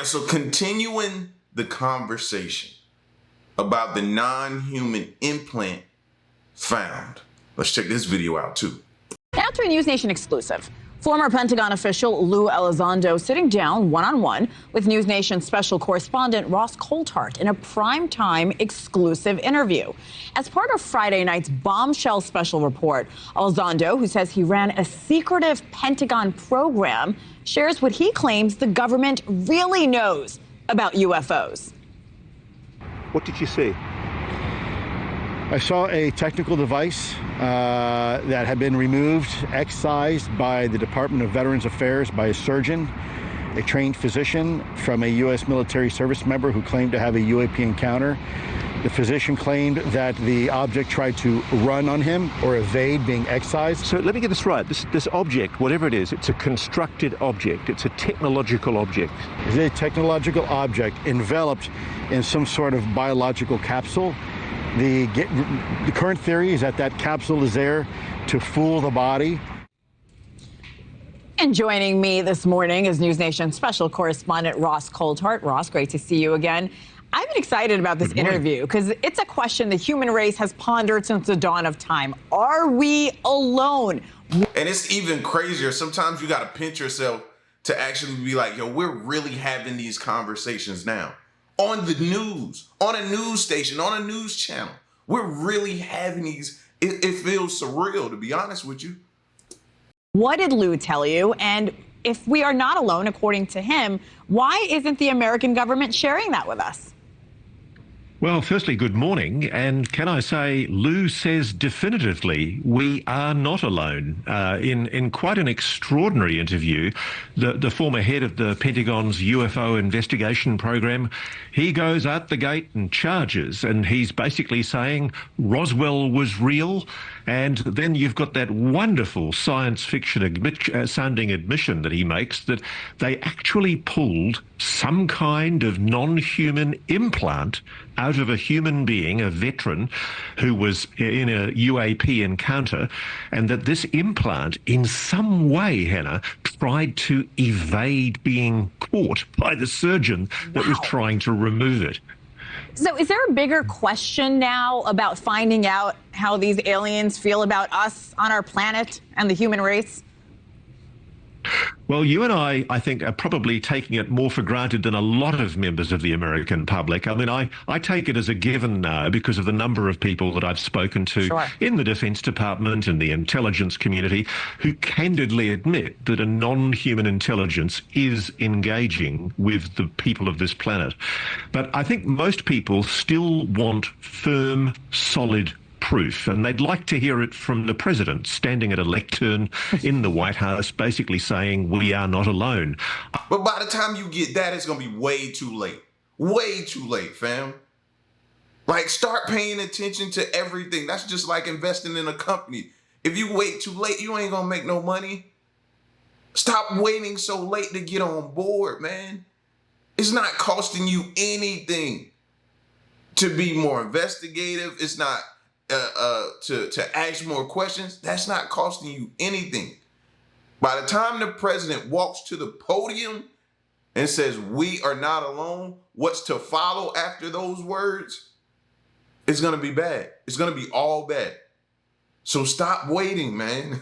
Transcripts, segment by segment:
so continuing the conversation about the non-human implant found. Let's check this video out too. Now to a News Nation exclusive. Former Pentagon official Lou Elizondo sitting down one-on-one with News Nation special correspondent Ross Coulthart in a primetime exclusive interview. As part of Friday night's bombshell special report, Elizondo, who says he ran a secretive Pentagon program, shares what he claims the government really knows about UFOs. What did you see? I saw a technical device that had been removed, excised by the Department of Veterans Affairs by a surgeon, a trained physician from a U.S. military service member who claimed to have a UAP encounter. The physician claimed that the object tried to run on him or evade being excised. So let me get this right. This object, whatever it is, it's a constructed object. It's a technological object. It's a technological object enveloped in some sort of biological capsule. The current theory is that capsule is there to fool the body. And joining me this morning is News Nation special correspondent Ross Coulthart. Ross, great to see you again. I've been excited about this interview because it's a question the human race has pondered since the dawn of time. Are we alone? And it's even crazier. Sometimes you got to pinch yourself to actually be like, yo, we're really having these conversations now. On the news, on a news station, on a news channel. We're really having these. It feels surreal, to be honest with you. What did Lou tell you? And if we are not alone, according to him, why isn't the American government sharing that with us? Well, firstly, good morning. And can I say, Lou says definitively we are not alone. In quite an extraordinary interview, the former head of the Pentagon's UFO investigation program, he goes out the gate and charges, and he's basically saying Roswell was real. And then you've got that wonderful science fiction sounding admission that he makes that they actually pulled some kind of non-human implant out of a human being, a veteran, who was in a UAP encounter, and that this implant in some way, Hannah, tried to evade being caught by the surgeon that was trying to remove it. So is there a bigger question now about finding out how these aliens feel about us on our planet and the human race? Well, you and I think, are probably taking it more for granted than a lot of members of the American public. I mean, I take it as a given now because of the number of people that I've spoken to in the Defense Department and the intelligence community who candidly admit that a non-human intelligence is engaging with the people of this planet. But I think most people still want firm, solid proof, and they'd like to hear it from the president standing at a lectern in the White House basically saying we are not alone. But by the time you get that, it's going to be way too late. Way too late, fam. Like, start paying attention to everything. That's just like investing in a company. If you wait too late, you ain't going to make no money. Stop waiting so late to get on board, man. It's not costing you anything to be more investigative. It's not to ask more questions. That's not costing you anything. By the time the president walks to the podium and says, we are not alone, what's to follow after those words is going to be bad. It's going to be all bad. So stop waiting, man.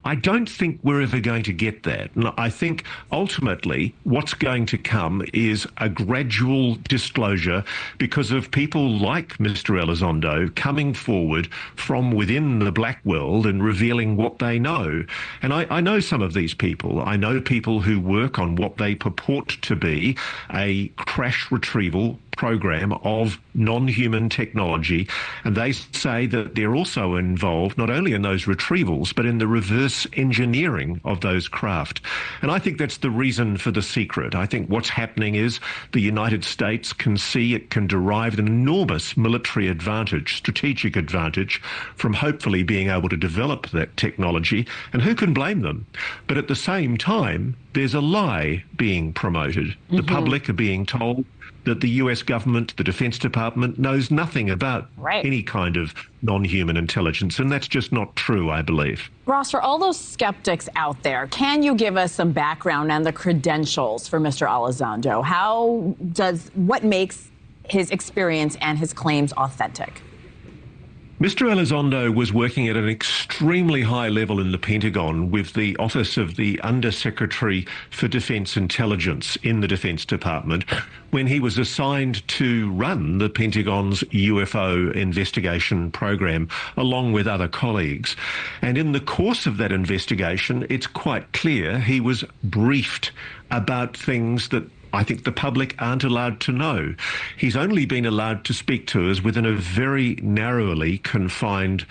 I don't think we're ever going to get that. And I think ultimately what's going to come is a gradual disclosure because of people like Mr. Elizondo coming forward from within the black world and revealing what they know. And I know some of these people. I know people who work on what they purport to be a crash retrieval program of non-human technology, and they say that they're also involved not only in those retrievals but in the reverse engineering of those craft. And I think that's the reason for the secret. I think what's happening is the United States can see it can derive an enormous military advantage, strategic advantage, from hopefully being able to develop that technology, and who can blame them? But at the same time, there's a lie being promoted. The public are being told that the US government, the Defence Department knows nothing about any kind of non-human intelligence, and that's just not true, I believe. Ross, for all those skeptics out there, can you give us some background and the credentials for Mr. Elizondo? What makes his experience and his claims authentic? Mr. Elizondo was working at an extremely high level in the Pentagon with the Office of the Undersecretary for Defense Intelligence in the Defense Department when he was assigned to run the Pentagon's UFO investigation program along with other colleagues. And in the course of that investigation, it's quite clear he was briefed about things that I think the public aren't allowed to know. He's only been allowed to speak to us within a very narrowly confined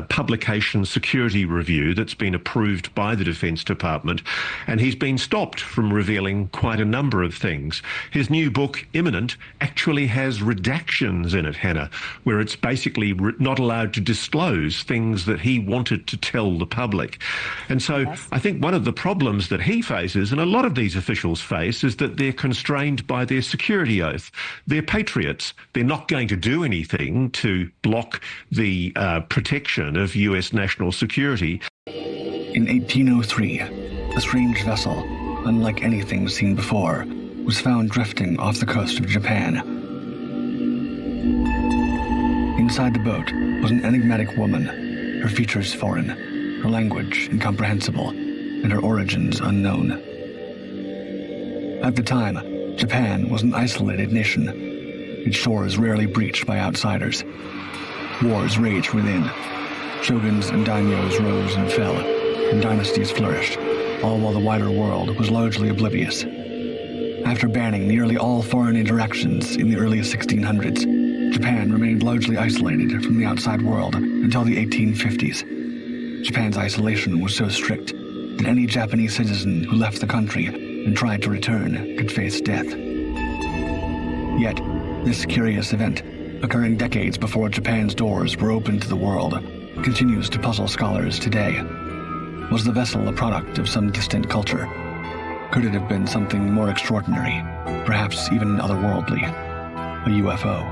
publication security review that's been approved by the Defence Department, and he's been stopped from revealing quite a number of things. His new book, Imminent, actually has redactions in it, Hannah, where it's basically not allowed to disclose things that he wanted to tell the public. And so I think one of the problems that he faces, and a lot of these officials face, is that they're constrained by their security oath. They're patriots. They're not going to do anything to block the protection of US national security. In 1803, a strange vessel, unlike anything seen before, was found drifting off the coast of Japan. Inside the boat was an enigmatic woman, her features foreign, her language incomprehensible, and her origins unknown. At the time, Japan was an isolated nation, its shores rarely breached by outsiders. Wars raged within. Shoguns and daimyos rose and fell, and dynasties flourished, all while the wider world was largely oblivious. After banning nearly all foreign interactions in the early 1600s, Japan remained largely isolated from the outside world until the 1850s. Japan's isolation was so strict that any Japanese citizen who left the country and tried to return could face death. Yet, this curious event, occurring decades before Japan's doors were opened to the world, continues to puzzle scholars today. Was the vessel a product of some distant culture? Could it have been something more extraordinary, perhaps even otherworldly? A UFO?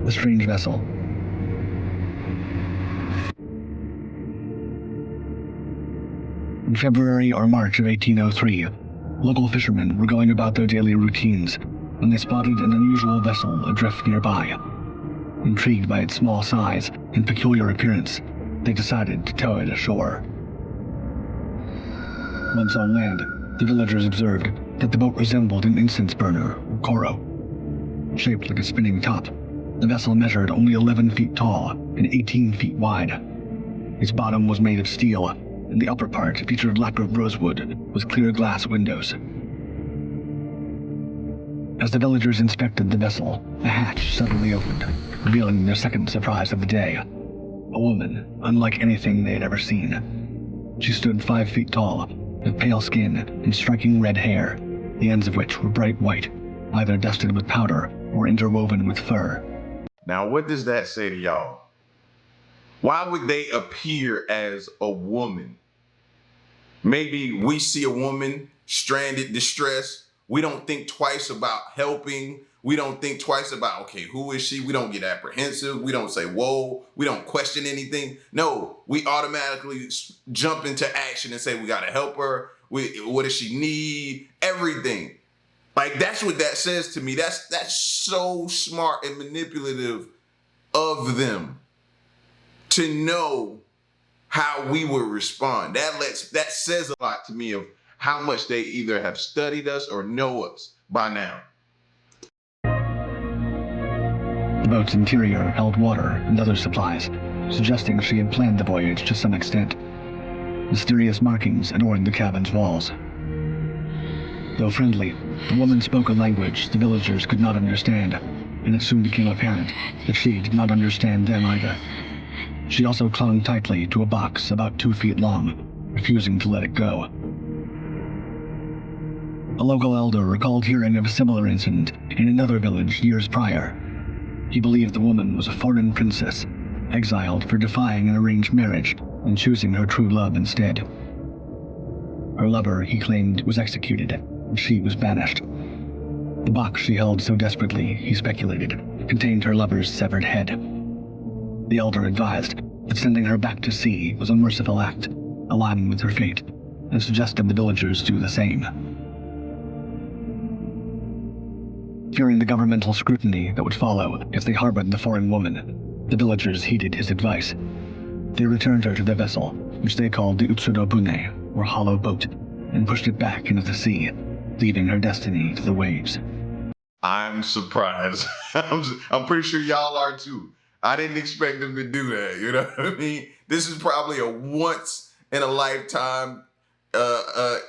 The strange vessel. In February or March of 1803, local fishermen were going about their daily routines when they spotted an unusual vessel adrift nearby. Intrigued by its small size and peculiar appearance, they decided to tow it ashore. Once on land, the villagers observed that the boat resembled an incense burner, or koro. Shaped like a spinning top, the vessel measured only 11 feet tall and 18 feet wide. Its bottom was made of steel, and the upper part featured lacquered rosewood with clear glass windows. As the villagers inspected the vessel, a hatch suddenly opened, revealing their second surprise of the day. A woman, unlike anything they had ever seen. She stood 5 feet tall, with pale skin and striking red hair, the ends of which were bright white, either dusted with powder or interwoven with fur. Now, what does that say to y'all? Why would they appear as a woman? Maybe we see a woman stranded, distressed. We don't think twice about helping. We don't think twice about, okay, who is she? We don't get apprehensive. We don't say, whoa. We don't question anything. No, we automatically jump into action and say, we got to help her. What does she need? Everything. Like, that's what that says to me. That's so smart and manipulative of them to know how we would respond. That says a lot to me of how much they either have studied us or know us by now. The boat's interior held water and other supplies, suggesting she had planned the voyage to some extent. Mysterious markings adorned the cabin's walls. Though friendly, the woman spoke a language the villagers could not understand, and it soon became apparent that she did not understand them either. She also clung tightly to a box about 2 feet long, refusing to let it go. A local elder recalled hearing of a similar incident in another village years prior. He believed the woman was a foreign princess exiled for defying an arranged marriage and choosing her true love instead. Her lover, he claimed, was executed, and she was banished. The box she held so desperately, he speculated, contained her lover's severed head. The elder advised that sending her back to sea was a merciful act, aligning with her fate, and suggested the villagers do the same. Fearing the governmental scrutiny that would follow if they harbored the foreign woman, the villagers heeded his advice. They returned her to the vessel, which they called the Utsuro Bune, or hollow boat, and pushed it back into the sea, leaving her destiny to the waves. I'm surprised. I'm pretty sure y'all are too. I didn't expect them to do that. You know what I mean? This is probably a once in a lifetime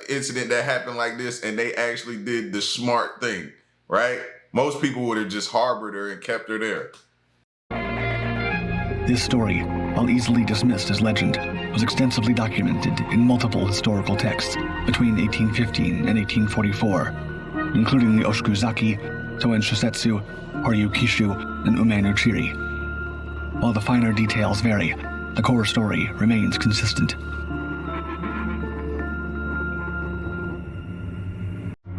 incident that happened like this, and they actually did the smart thing, right? Most people would have just harbored her and kept her there. This story, while easily dismissed as legend, was extensively documented in multiple historical texts between 1815 and 1844, including the Oshikuzaki, Toen Shusetsu, Horyu Kishu, and Ume no Chiri. While the finer details vary, the core story remains consistent.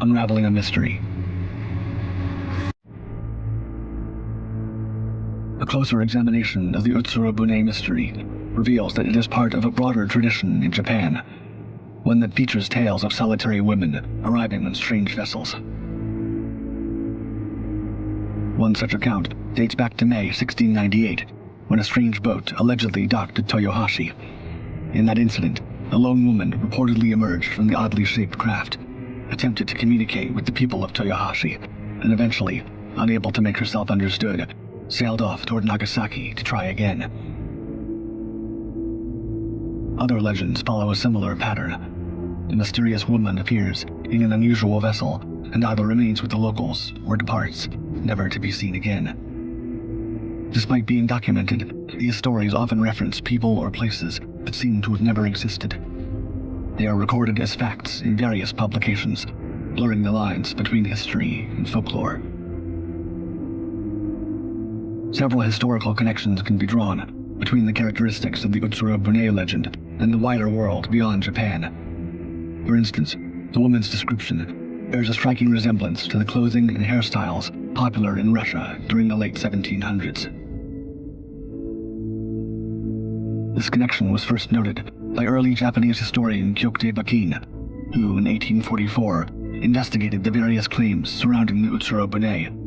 Unraveling a mystery. A closer examination of the Utsuro Bune mystery reveals that it is part of a broader tradition in Japan, one that features tales of solitary women arriving on strange vessels. One such account dates back to May 1698, when a strange boat allegedly docked at Toyohashi. In that incident, a lone woman reportedly emerged from the oddly shaped craft, attempted to communicate with the people of Toyohashi, and eventually, unable to make herself understood, sailed off toward Nagasaki to try again. Other legends follow a similar pattern. The mysterious woman appears in an unusual vessel and either remains with the locals or departs, never to be seen again. Despite being documented, these stories often reference people or places that seem to have never existed. They are recorded as facts in various publications, blurring the lines between history and folklore. Several historical connections can be drawn between the characteristics of the Utsuro Bune legend and the wider world beyond Japan. For instance, the woman's description bears a striking resemblance to the clothing and hairstyles popular in Russia during the late 1700s. This connection was first noted by early Japanese historian Kyokute Bakin, who in 1844 investigated the various claims surrounding the Utsuro Bune.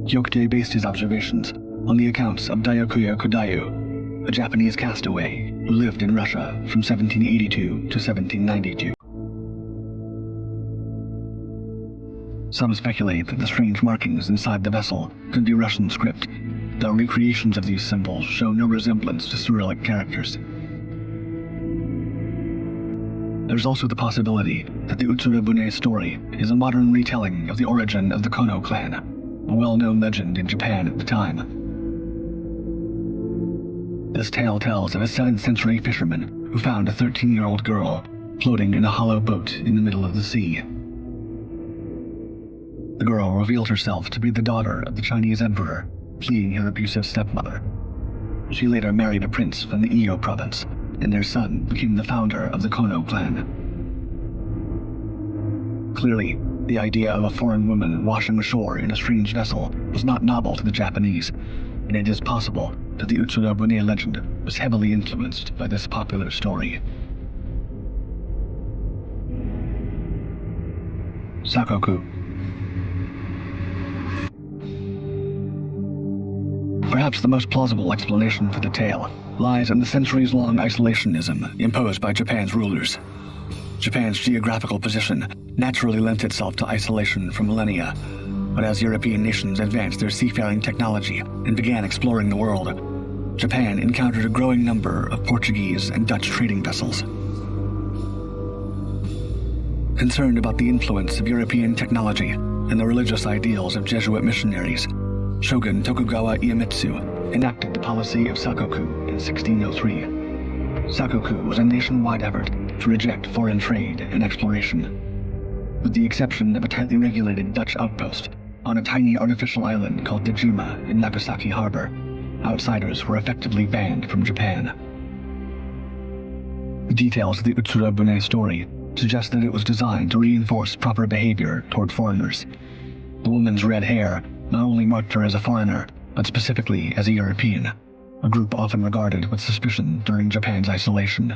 Kyokute based his observations on the accounts of Daiokuya Kodayu, a Japanese castaway who lived in Russia from 1782 to 1792. Some speculate that the strange markings inside the vessel could be Russian script, though recreations of these symbols show no resemblance to Cyrillic characters. There's also the possibility that the Utsuro Bune story is a modern retelling of the origin of the Kono clan, a well-known legend in Japan at the time. This tale tells of a 7th century fisherman who found a 13-year-old girl floating in a hollow boat in the middle of the sea. The girl revealed herself to be the daughter of the Chinese emperor, fleeing his abusive stepmother. She later married a prince from the Iyo province, and their son became the founder of the Kono clan. Clearly, the idea of a foreign woman washing ashore in a strange vessel was not novel to the Japanese, and it is possible that the Utsuro Bune legend was heavily influenced by this popular story. Sakoku. Perhaps the most plausible explanation for the tale lies in the centuries-long isolationism imposed by Japan's rulers. Japan's geographical position naturally lent itself to isolation for millennia, but as European nations advanced their seafaring technology and began exploring the world, Japan encountered a growing number of Portuguese and Dutch trading vessels. Concerned about the influence of European technology and the religious ideals of Jesuit missionaries, Shogun Tokugawa Iemitsu enacted the policy of Sakoku in 1603. Sakoku was a nationwide effort to reject foreign trade and exploration. With the exception of a tightly regulated Dutch outpost on a tiny artificial island called Dejima in Nagasaki Harbor, outsiders were effectively banned from Japan. The details of the Utsura Bune story suggest that it was designed to reinforce proper behavior toward foreigners. The woman's red hair not only marked her as a foreigner, but specifically as a European, a group often regarded with suspicion during Japan's isolation.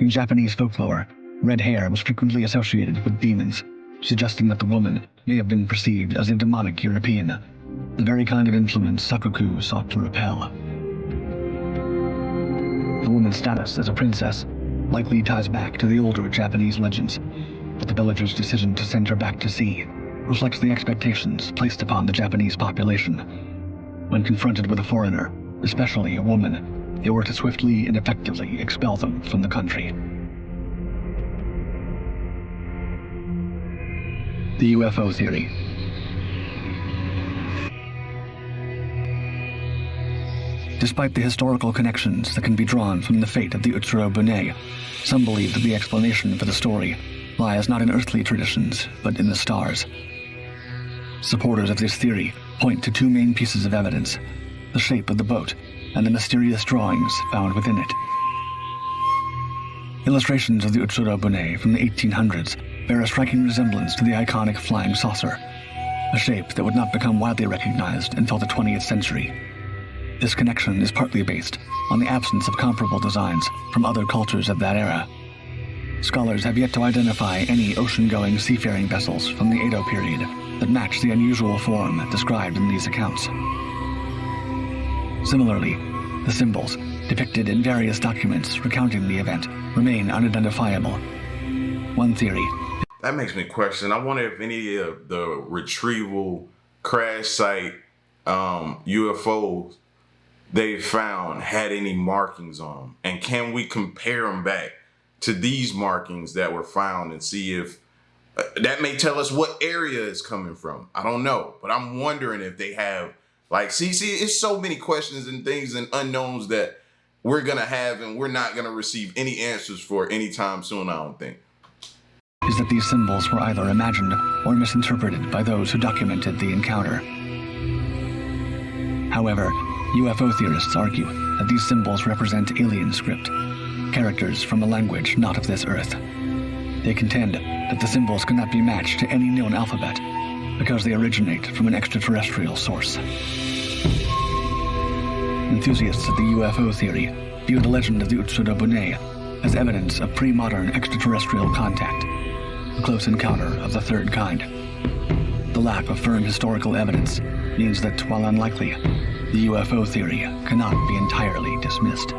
In Japanese folklore, red hair was frequently associated with demons, suggesting that the woman may have been perceived as a demonic European, the very kind of influence Sakoku sought to repel. The woman's status as a princess likely ties back to the older Japanese legends, but the villagers' decision to send her back to sea reflects the expectations placed upon the Japanese population. When confronted with a foreigner, especially a woman, they were to swiftly and effectively expel them from the country. The UFO theory. Despite the historical connections that can be drawn from the fate of the Utsuro Bune, some believe that the explanation for the story lies not in earthly traditions, but in the stars. Supporters of this theory point to two main pieces of evidence: the shape of the boat and the mysterious drawings found within it. Illustrations of the Utsuro Bune from the 1800s bear a striking resemblance to the iconic flying saucer, a shape that would not become widely recognized until the 20th century. This connection is partly based on the absence of comparable designs from other cultures of that era. Scholars have yet to identify any ocean-going seafaring vessels from the Edo period that match the unusual form described in these accounts. Similarly, the symbols depicted in various documents recounting the event remain unidentifiable. One theory. That makes me question. I wonder if any of the retrieval crash site UFOs they found had any markings on them, and can we compare them back to these markings that were found and see if that may tell us what area it's coming from. I don't know, but I'm wondering if they have, like, see, it's so many questions and things and unknowns that we're gonna have, and we're not gonna receive any answers for anytime soon, I don't think. Is that these symbols were either imagined or misinterpreted by those who documented the encounter. However, UFO theorists argue that these symbols represent alien script, characters from a language not of this earth. They contend that the symbols cannot be matched to any known alphabet because they originate from an extraterrestrial source. Enthusiasts of the UFO theory view the legend of the Utsuro Bune as evidence of pre-modern extraterrestrial contact, a close encounter of the third kind. The lack of firm historical evidence means that, while unlikely, the UFO theory cannot be entirely dismissed.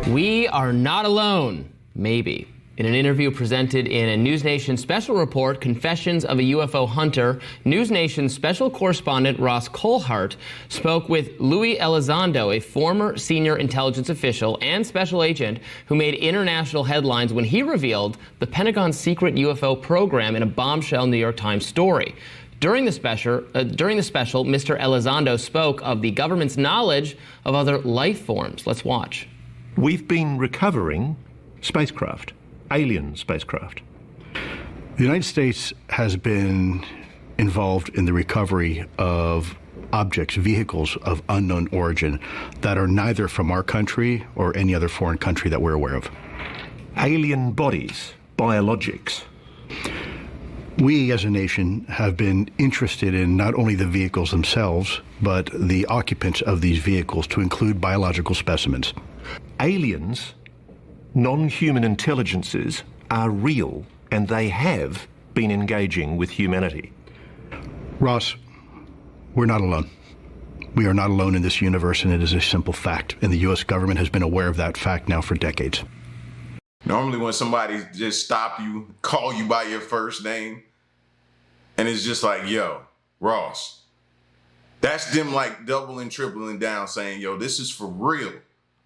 We are not alone, maybe. In an interview presented in a News Nation special report, Confessions of a UFO Hunter, News Nation special correspondent Ross Colhart spoke with Louis Elizondo, a former senior intelligence official and special agent who made international headlines when he revealed the Pentagon's secret UFO program in a bombshell New York Times story. During the special, Mr. Elizondo spoke of the government's knowledge of other life forms. Let's watch. We've been recovering spacecraft. Alien spacecraft. The United States has been involved in the recovery of objects, vehicles of unknown origin that are neither from our country or any other foreign country that we're aware of. Alien bodies, biologics. We as a nation have been interested in not only the vehicles themselves, but the occupants of these vehicles, to include biological specimens. Aliens, non-human intelligences, are real, and they have been engaging with humanity. Ross, we're not alone. We are not alone in this universe, and it is a simple fact. And the U.S. government has been aware of that fact now for decades. Normally when somebody just stop you, call you by your first name, and it's just like, yo, Ross, that's them like doubling, tripling down, saying, yo, this is for real.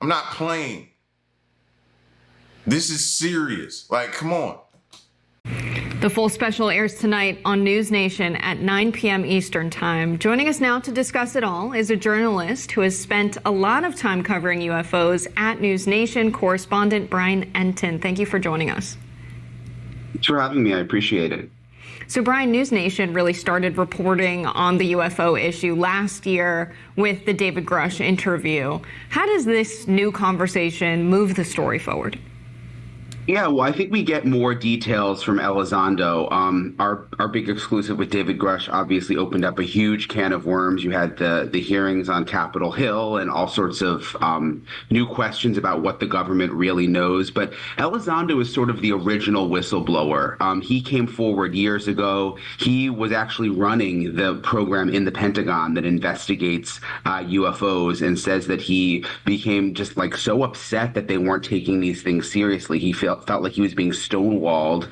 I'm not playing. This is serious. Like, come on. The full special airs tonight on News Nation at 9 p.m. Eastern Time. Joining us now to discuss it all is a journalist who has spent a lot of time covering UFOs at News Nation, correspondent Brian Entin. Thank you for joining us. Thanks for having me. I appreciate it. So, Brian, News Nation really started reporting on the UFO issue last year with the David Grush interview. How does this new conversation move the story forward? Yeah, well, I think we get more details from Elizondo. Our big exclusive with David Grush obviously opened up a huge can of worms. You had the hearings on Capitol Hill and all sorts of new questions about what the government really knows. But Elizondo is sort of the original whistleblower. He came forward years ago. He was actually running the program in the Pentagon that investigates UFOs, and says that he became just like so upset that they weren't taking these things seriously. He felt like he was being stonewalled,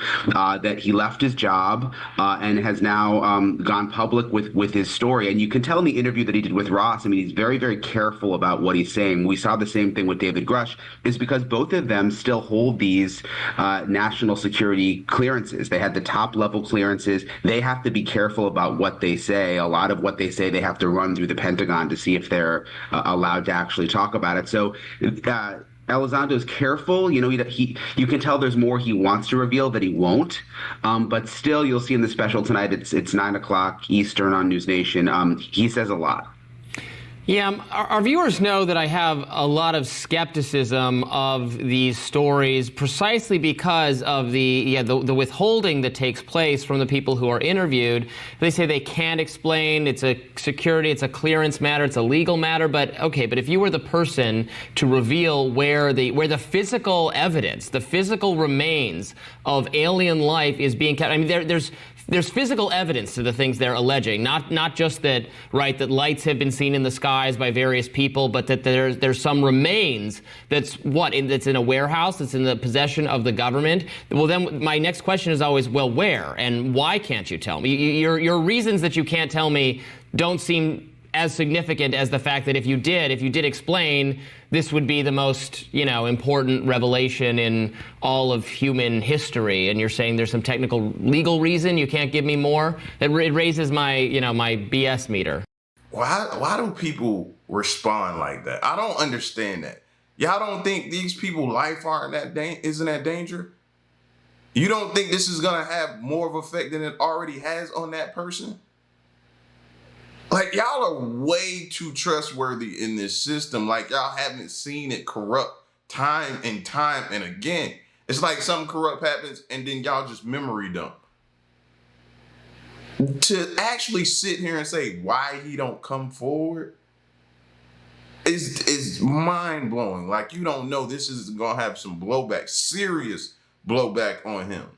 that he left his job and has now gone public with his story. And you can tell in the interview that he did with Ross, I mean, he's very, very careful about what he's saying. We saw the same thing with David Grush, is because both of them still hold these national security clearances. They had the top level clearances. They have to be careful about what they say. A lot of what they say, they have to run through the Pentagon to see if they're allowed to actually talk about it. So Elizondo is careful. You know, you can tell there's more he wants to reveal that he won't. But still, you'll see in the special tonight, it's 9:00 Eastern on News Nation. He says a lot. Yeah, our viewers know that I have a lot of skepticism of these stories precisely because of the withholding that takes place from the people who are interviewed. They say they can't explain. It's a security, it's a clearance matter, it's a legal matter. But okay, but if you were the person to reveal where the physical evidence, the physical remains of alien life is being kept, I mean, there's physical evidence to the things they're alleging, not just that lights have been seen in the skies by various people, but that there's some remains that's in a warehouse, that's in the possession of the government. Well, then my next question is always, well, where and why can't you tell me? Your reasons that you can't tell me don't seem as significant as the fact that if you did explain, this would be the most, important revelation in all of human history. And you're saying there's some technical legal reason you can't give me more? It raises my, my BS meter. Why do people respond like that? I don't understand that. Y'all don't think these people's life isn't that danger? You don't think this is gonna have more of an effect than it already has on that person? Like, y'all are way too trustworthy in this system. Like, y'all haven't seen it corrupt time and again. It's like something corrupt happens and then y'all just memory dump. To actually sit here and say why he don't come forward is mind-blowing. Like, you don't know this is going to have some blowback, serious blowback on him.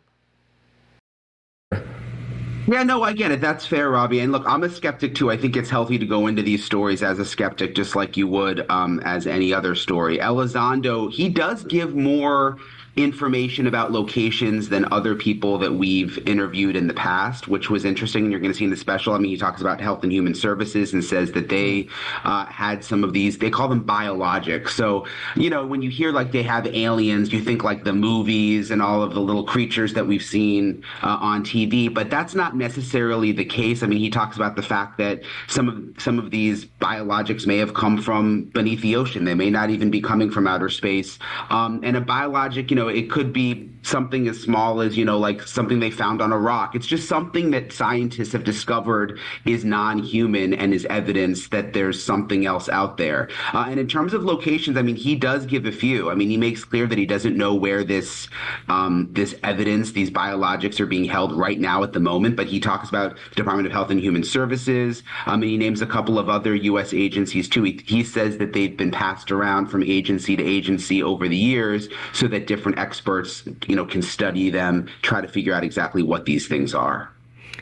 Yeah, no, I get it. That's fair, Robbie. And look, I'm a skeptic too. I think it's healthy to go into these stories as a skeptic, just like you would as any other story. Elizondo, he does give more information about locations than other people that we've interviewed in the past, which was interesting. You're going to see in the special. I mean, he talks about Health and Human Services and says that they had some of these, they call them biologics. So, when you hear like they have aliens, you think like the movies and all of the little creatures that we've seen on TV, but that's not necessarily the case. I mean, he talks about the fact that some of these biologics may have come from beneath the ocean. They may not even be coming from outer space. And a biologic, it could be something as small as, like something they found on a rock. It's just something that scientists have discovered is non-human and is evidence that there's something else out there. And in terms of locations, I mean, he does give a few. I mean, he makes clear that he doesn't know where this evidence, these biologics are being held right now at the moment, but he talks about Department of Health and Human Services. And he names a couple of other U.S. agencies too. He says that they've been passed around from agency to agency over the years so that different experts, can study them, try to figure out exactly what these things are.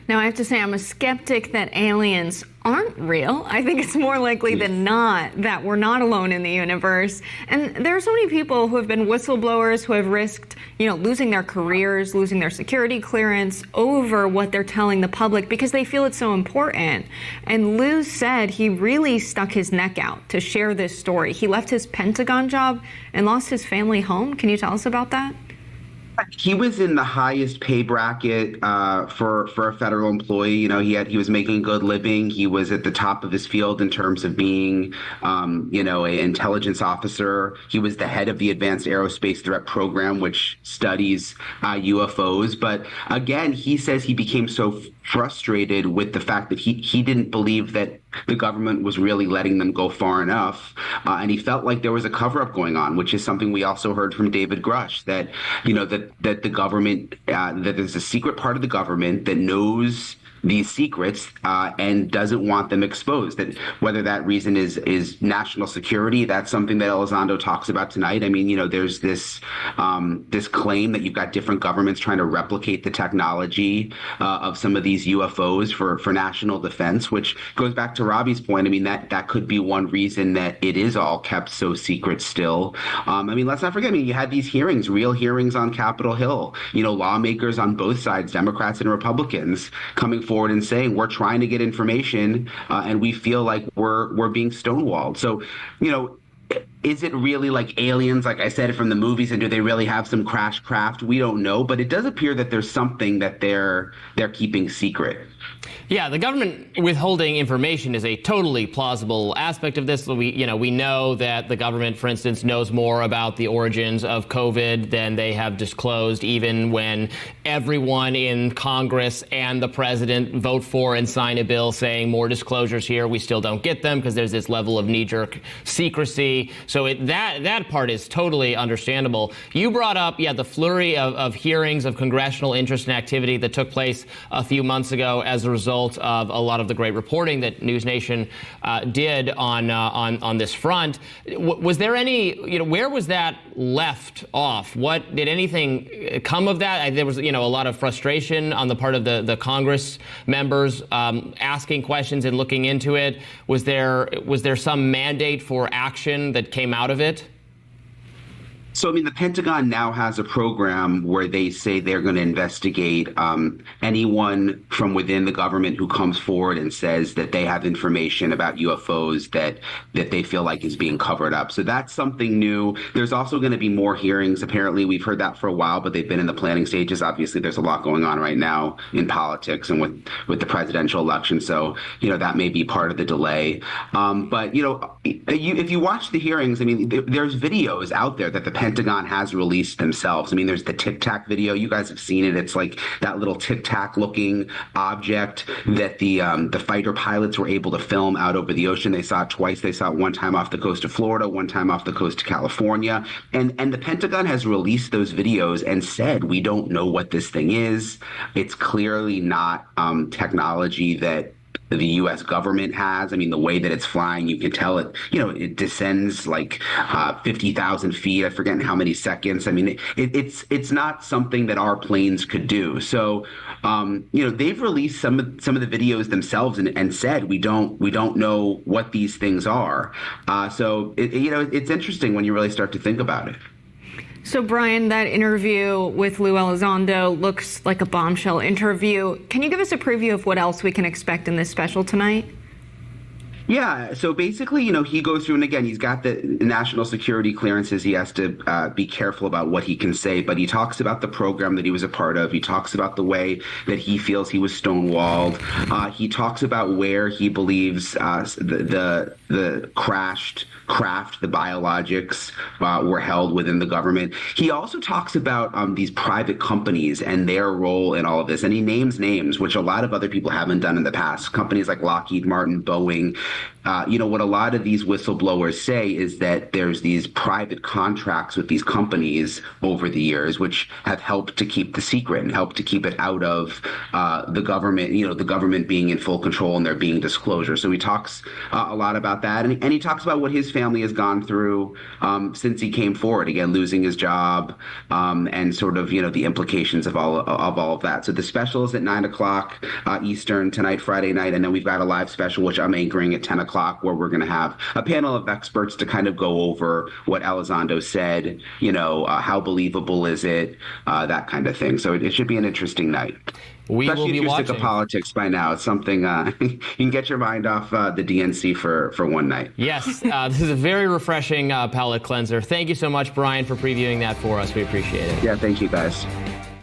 Now, I have to say, I'm a skeptic that aliens aren't real. I think it's more likely than not that we're not alone in the universe. And there are so many people who have been whistleblowers who have risked, losing their careers, losing their security clearance over what they're telling the public because they feel it's so important. And Lou said he really stuck his neck out to share this story. He left his Pentagon job and lost his family home. Can you tell us about that? He was in the highest pay bracket for a federal employee. You know, he was making a good living. He was at the top of his field in terms of being, an intelligence officer. He was the head of the Advanced Aerospace Threat Program, which studies UFOs. But again, he says he became so frustrated with the fact that he didn't believe that the government was really letting them go far enough, and he felt like there was a cover-up going on, which is something we also heard from David Grush, that that the government, that there's a secret part of the government that knows these secrets and doesn't want them exposed. That whether that reason is national security, that's something that Elizondo talks about tonight. I mean, there's this claim that you've got different governments trying to replicate the technology of some of these UFOs for national defense, which goes back to Robbie's point. I mean, that could be one reason that it is all kept so secret still. I mean, let's not forget. I mean, you had these hearings, real hearings on Capitol Hill. Lawmakers on both sides, Democrats and Republicans, coming forward and saying we're trying to get information and we feel like we're being stonewalled. So, is it really like aliens, like I said, from the movies, and do they really have some crash craft? We don't know, but it does appear that there's something that they're keeping secret. Yeah, the government withholding information is a totally plausible aspect of this. We know that the government, for instance, knows more about the origins of COVID than they have disclosed, even when everyone in Congress and the president vote for and sign a bill saying more disclosures here. We still don't get them because there's this level of knee-jerk secrecy. So that part is totally understandable. You brought up, the flurry of hearings of congressional interest and activity that took place a few months ago as a result of a lot of the great reporting that News Nation did on this front. Was there any, where was that left off? What did anything come of that? There was, a lot of frustration on the part of the Congress members asking questions and looking into it. Was there some mandate for action that came out of it? So, I mean, the Pentagon now has a program where they say they're going to investigate anyone from within the government who comes forward and says that they have information about UFOs that they feel like is being covered up. So that's something new. There's also going to be more hearings. Apparently, we've heard that for a while, but they've been in the planning stages. Obviously, there's a lot going on right now in politics and with the presidential election. So, that may be part of the delay. But, if you watch the hearings, I mean, there's videos out there that the Pentagon has released themselves. I mean, there's the Tic Tac video. You guys have seen it. It's like that little Tic Tac looking object that the fighter pilots were able to film out over the ocean. They saw it twice. They saw it one time off the coast of Florida, one time off the coast of California. And the Pentagon has released those videos and said, we don't know what this thing is. It's clearly not technology that the U.S. government has. I mean, the way that it's flying, you can tell it, it descends like 50,000 feet. I forget how many seconds. I mean, it's not something that our planes could do. So, they've released some of the videos themselves and said, we don't know what these things are. So, it's interesting when you really start to think about it. So, Brian, that interview with Lou Elizondo looks like a bombshell interview. Can you give us a preview of what else we can expect in this special tonight? Yeah, so basically, he goes through, and again, he's got the national security clearances. He has to be careful about what he can say, but he talks about the program that he was a part of. He talks about the way that he feels he was stonewalled. He talks about where he believes the crashed craft, the biologics, were held within the government. He also talks about these private companies and their role in all of this, and he names names, which a lot of other people haven't done in the past. Companies like Lockheed Martin, Boeing. What a lot of these whistleblowers say is that there's these private contracts with these companies over the years, which have helped to keep the secret and helped to keep it out of the government, the government being in full control and there being disclosure. So he talks a lot about that. And he talks about what his family has gone through since he came forward, again, losing his job and sort of, the implications of all of that. So the special is at 9 o'clock Eastern tonight, Friday night. And then we've got a live special, which I'm anchoring at 10 o'clock, where we're going to have a panel of experts to kind of go over what Elizondo said, how believable is it, that kind of thing. So it should be an interesting night. we Especially will be if you're watching. sick of politics by now. It's something you can get your mind off the DNC for one night. Yes, this is a very refreshing palate cleanser. Thank you so much, Brian, for previewing that for us. We appreciate it. Yeah, thank you, guys.